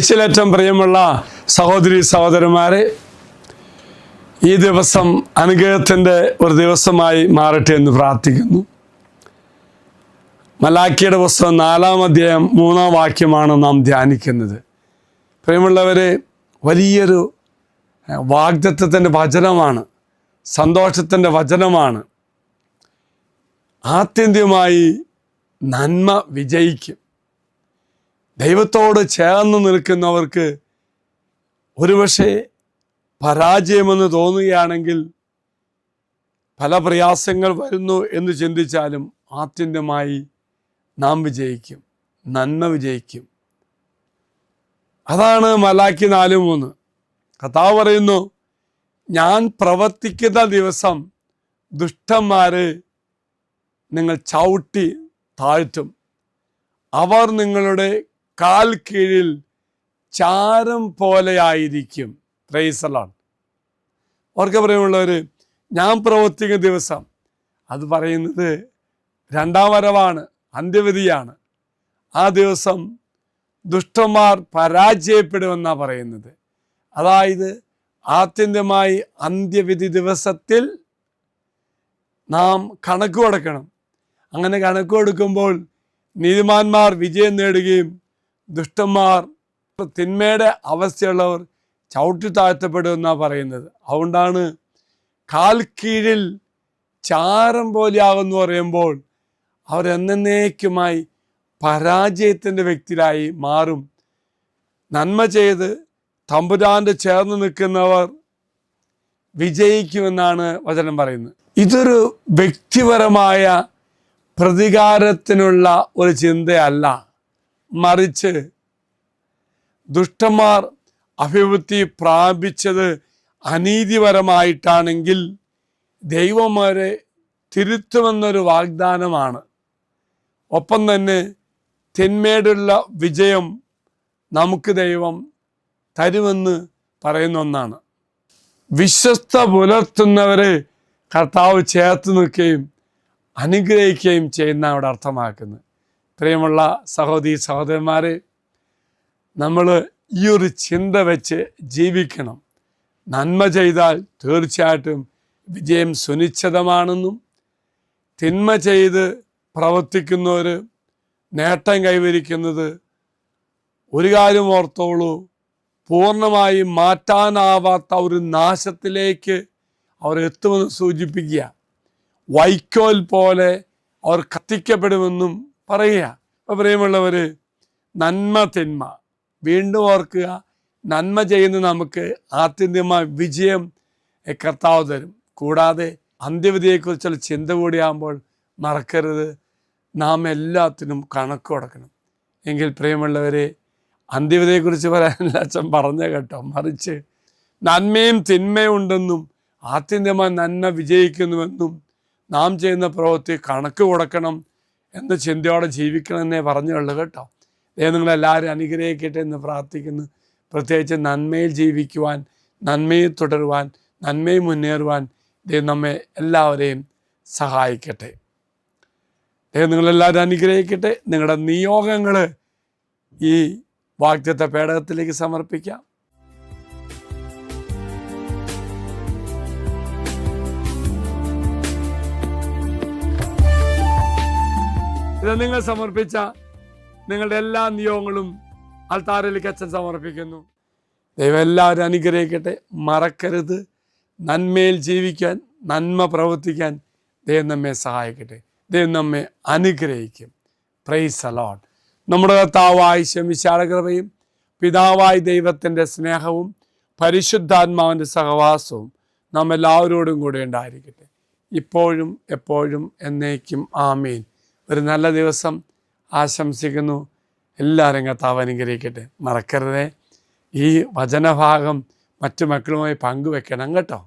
യേശുവിലേറ്റവും പ്രിയമുള്ള സഹോദരി സഹോദരന്മാരെ, ഈ ദിവസം അനുഗ്രഹത്തിൻ്റെ ഒരു ദിവസമായി മാറട്ടെ എന്ന് പ്രാർത്ഥിക്കുന്നു. മലാക്കിയുടെ പുസ്തകം 4-ാം അധ്യായം 3-ാം വാക്യമാണ് നാം ധ്യാനിക്കുന്നത്. പ്രിയമുള്ളവരെ, വലിയൊരു വാഗ്ദത്തത്തിൻ്റെ വചനമാണ്, സന്തോഷത്തിൻ്റെ വചനമാണ്. ആത്യന്തികമായി നന്മ വിജയിക്കും. ദൈവത്തോട് ചേർന്ന് നിൽക്കുന്നവർക്ക് ഒരുപക്ഷെ പരാജയമെന്ന് തോന്നുകയാണെങ്കിൽ, പല പ്രയാസങ്ങൾ വരുന്നു എന്ന് ചിന്തിച്ചാലും ആത്യന്തികമായി നാം വിജയിക്കും, നന്മ വിജയിക്കും. അതാണ് മലാക്കി 4:3. കർത്താവ് പറയുന്നു, ഞാൻ പ്രവർത്തിക്കുന്ന ദിവസം ദുഷ്ടന്മാരെ നിങ്ങൾ ചവിട്ടി താഴ്ത്തും, അവർ നിങ്ങളുടെ കാൽ കീഴിൽ ചാരം പോലെയായിരിക്കും. Praise the Lord. അവർക്ക് പറയുമുള്ളവർ, ഞാൻ പ്രവർത്തിക്കുന്ന ദിവസം, അത് പറയുന്നത് 2-ാം വരവാണ്, അന്ത്യവിധിയാണ്. ആ ദിവസം ദുഷ്ടന്മാർ പരാജയപ്പെടുമെന്നാണ് പറയുന്നത്. അതായത് ആത്യന്തികമായി അന്ത്യവിധി ദിവസത്തിൽ നാം കണക്ക് കൊടുക്കണം. അങ്ങനെ കണക്ക് കൊടുക്കുമ്പോൾ നീതിമാന്മാർ വിജയം നേടുകയും ദുഷ്ടന്മാർ, തിന്മയുടെ അവസ്ഥയുള്ളവർ ചവിട്ടി താഴ്ത്തപ്പെടുമെന്നാണ് പറയുന്നത്. അതുകൊണ്ടാണ് കാൽ കീഴിൽ ചാരം പോലെയാകുമെന്ന് പറയുമ്പോൾ അവരെന്നേക്കുമായി പരാജയത്തിൻ്റെ വ്യക്തിയായി മാറും. നന്മ ചെയ്ത് തമ്പുരാൻ്റെ ചേർന്ന് നിൽക്കുന്നവർ വിജയിക്കുമെന്നാണ് വചനം പറയുന്നത്. ഇതൊരു വ്യക്തിപരമായ പ്രതികാരത്തിനുള്ള ഒരു ചിന്തയല്ല, മറിച്ച് ദുഷ്ടന്മാർ അഭിവൃദ്ധി പ്രാപിച്ചത് അനീതിപരമായിട്ടാണെങ്കിൽ ദൈവം അവരെ തിരുത്തുമെന്നൊരു വാഗ്ദാനമാണ്. ഒപ്പം തന്നെ തിന്മയോടുള്ള വിജയം നമുക്ക് ദൈവം തരുമെന്ന് പറയുന്ന ഒന്നാണ്. വിശ്വസ്ത പുലർത്തുന്നവരെ കർത്താവ് ചേർത്ത് നിൽക്കുകയും അനുഗ്രഹിക്കുകയും ചെയ്യുന്ന അവിടെ അർത്ഥമാക്കുന്നത്. പ്രിയമുള്ള സഹോദരി സഹോദരന്മാരെ, നമ്മൾ ഈ ഒരു ചിന്ത വെച്ച് ജീവിക്കണം. നന്മ ചെയ്താൽ തീർച്ചയായിട്ടും വിജയം സുനിശ്ചിതമാണെന്നും, തിന്മ ചെയ്ത് പ്രവർത്തിക്കുന്നവർ നേട്ടം കൈവരിക്കുന്നത് ഒരു കാര്യം ഓർത്തോളൂ, പൂർണ്ണമായും മാറ്റാനാവാത്ത ഒരു നാശത്തിലേക്ക് അവർ എത്തുമെന്ന് സൂചിപ്പിക്കുക. വൈക്കോൽ പോലെ അവർ കത്തിക്കപ്പെടുമെന്നും പറയുക. അപ്പോൾ പ്രിയമുള്ളവർ, നന്മ തിന്മ വീണ്ടും ഓർക്കുക. നന്മ ചെയ്യുന്ന നമുക്ക് ആത്യന്തികമായ വിജയം കർത്താവ് തരും. കൂടാതെ അന്ത്യവിധിയെക്കുറിച്ചുള്ള ചിന്ത കൂടിയാകുമ്പോൾ മറക്കരുത്, നാം എല്ലാത്തിനും കണക്ക് കൊടുക്കണം. എങ്കിൽ പ്രിയമുള്ളവരെ, അന്ത്യവിധിയെക്കുറിച്ച് പറയാനല്ല അച്ഛൻ പറഞ്ഞ കേട്ടോ, മറിച്ച് നന്മയും തിന്മയും ഉണ്ടെന്നും ആത്യന്തികമായി നന്മ വിജയിക്കുന്നുവെന്നും നാം ചെയ്യുന്ന പ്രവൃത്തി കണക്ക് കൊടുക്കണം എന്ന ചിന്തയോടെ ജീവിക്കണമെന്നേ പറഞ്ഞുള്ളൂ കേട്ടോ. ദൈവം നിങ്ങളെല്ലാവരും അനുഗ്രഹിക്കട്ടെ എന്ന് പ്രാർത്ഥിക്കുന്നു. പ്രത്യേകിച്ച് നന്മയിൽ ജീവിക്കുവാൻ, നന്മയിൽ തുടരുവാൻ, നന്മയിൽ മുന്നേറുവാൻ ദൈവം നമ്മെ എല്ലാവരെയും സഹായിക്കട്ടെ. ദൈവം നിങ്ങളെല്ലാവരും അനുഗ്രഹിക്കട്ടെ. നിങ്ങളുടെ നിയോഗങ്ങൾ ഈ വാഗ്ദത്ത പേടകത്തിലേക്ക് സമർപ്പിക്കാം. ഇത് നിങ്ങൾ സമർപ്പിച്ച നിങ്ങളുടെ എല്ലാ നിയോഗങ്ങളും അൾത്താരയിലേക്ക് അച്ഛൻ സമർപ്പിക്കുന്നു. ദൈവം എല്ലാവരും അനുഗ്രഹിക്കട്ടെ. മറക്കരുത്, നന്മയിൽ ജീവിക്കാൻ, നന്മ പ്രവർത്തിക്കാൻ ദൈവം നമ്മെ സഹായിക്കട്ടെ. ദൈവം നമ്മെ അനുഗ്രഹിക്കും. Praise the Lord. നമ്മുടെ കർത്താവായ ഈശോമിശിഹായുടെ കൃപയും പിതാവായ ദൈവത്തിൻ്റെ സ്നേഹവും പരിശുദ്ധാത്മാവിൻ്റെ സഹവാസവും നാം എല്ലാവരോടും കൂടെ ഉണ്ടായിരിക്കട്ടെ, ഇപ്പോഴും എപ്പോഴും എന്നേക്കും. ആമീൻ. ഒരു നല്ല ദിവസം ആശംസിക്കുന്നു. എല്ലാവരും കർത്താവ് അനുഗ്രഹിക്കട്ടെ. മറക്കരുതേ, ഈ വചനഭാഗം മറ്റു മക്കളുമായി പങ്കുവെക്കണം കേട്ടോ.